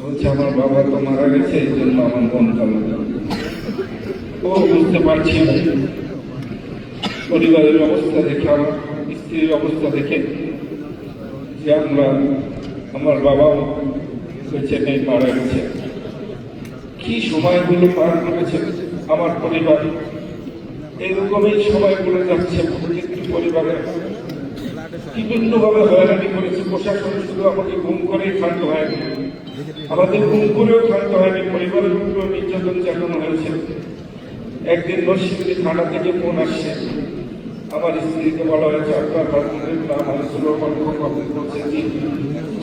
বলছে আমার বাবা তো মারা গেছে, এই জন্য আমার মন ভালো। ও বুঝতে পারছি না, পরিবারের অবস্থা দেখে, আমার স্ত্রীর অবস্থা দেখে, যে আমার বাবাও বেঁচে নেই, মারা গেছে। কি সময়গুলো পার করেছে আমার পরিবার, এরকমই সময়গুলো যাচ্ছে। প্রত্যেকটি পরিবারে বিভিন্ন ভাবে হয়রানি করেছে প্রশাসন। শুধু আমাকে গুম করেই ক্ষান্ত হয়নি, আমাদের গুম করেও ক্ষান্ত হয়নি, পরিবারের উপর নির্যাতন চালানো হয়েছে। একদিন নরসিংদী থানা থেকে ফোন আসছে, আমার স্ত্রীকে বলা হয়েছে আপনার হাজবেন্ডের নাম হয়েছিল, বলছে জি,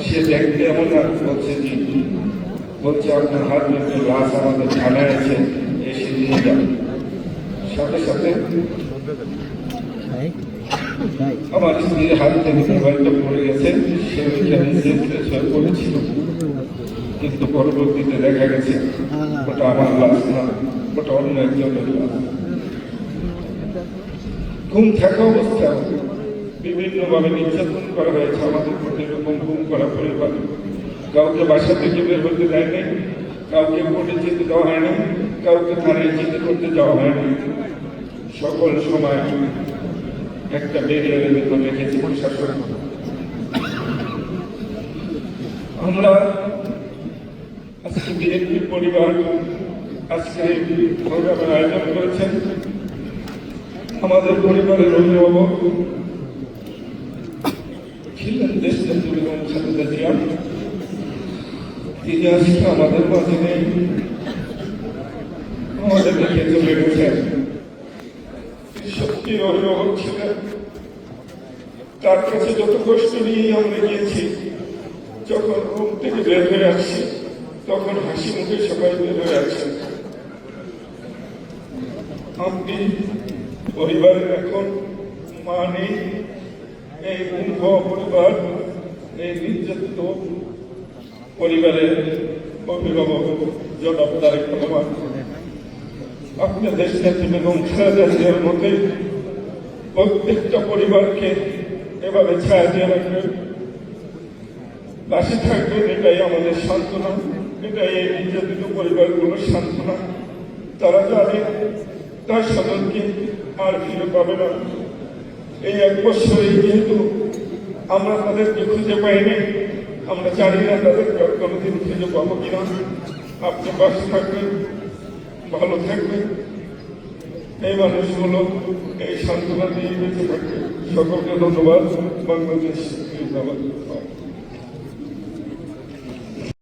সে দেখতে এমন বলছে জি, বলছে আপনার হাজবেন্ডের লাশ আমাদের থানায় আছে, এসে নিয়ে যান। সাথে সাথে আমার স্ত্রীর হাত থেকে মোবাইলটা পড়ে গেছে, সে ওইখানে হয়ে পড়েছিল। কিন্তু পরবর্তীতে দেখা গেছে ওটা আমার লাশ না, ওটা অন্য একজনের লাশ। ঘুম থাকা অবস্থা বিভিন্ন ভাবে নির্যাতন করা হয়েছে আমাদের প্রতি। এরকম ঘুম করা পরিবার, কাউকে বাসা থেকে বের হতে দেয়নি, কাউকে কোর্টে যেতে দেওয়া হয়নি, কাউকে থানায় যেতে করতে যাওয়া হয়নি। সকল সময় একটা ব্যারিয়ারের ভিতর রেখেছি প্রশাসন। আমরা আজকে বিএনপি পরিবার আজকে প্রোগ্রামের আয়োজন করেছেন। আমাদের পরিবারের অভিভাবক ছিলেন দেশনেত্রী বেগম খালেদা জিয়া, তিনি আজকে আমাদের মাঝে নেই, আমাদের রেখে চলে গেছেন। সত্যির অভিভাবক ছিলেন, তার কাছে যত কষ্ট নিয়েই আমরা গিয়েছি। যখন রুম থেকে বের হয়ে আসছি তখন হাসি মুখে সবাই বের হয়ে আসছেন। আপনি পরিবারের এখন মা নেই, এই গুম হওয়া পরিবার, এই নির্যাতিত পরিবারের অভিভাবক জনাব তারেক রহমান, আপনি দেশনেত্রী বেগম খালেদা জিয়ার মধ্যে প্রত্যেকটা পরিবারকে এভাবে ছায়া দিয়ে রাখবেন, পাশে থাকবেন। এটাই আমাদের সান্ত্বনা, এটাই এই নির্যাতিত পরিবারগুলোর সান্ত্বনা। তারা জানে তার স্বজনকে আর ফিরে পাবে না। এই এক বছরে যেহেতু আমরা তাদেরকে খুঁজে পাইনি, আমরা জানি না তাদেরকে কোনোদিন খুঁজে পাবো কিনা। আপনি পাশে থাকবেন, ভালো থাকবেন, এই মানুষগুলো এই সান্ত্বনা দিয়ে বেঁচে থাকবে। সকলকে ধন্যবাদ। বাংলাদেশ।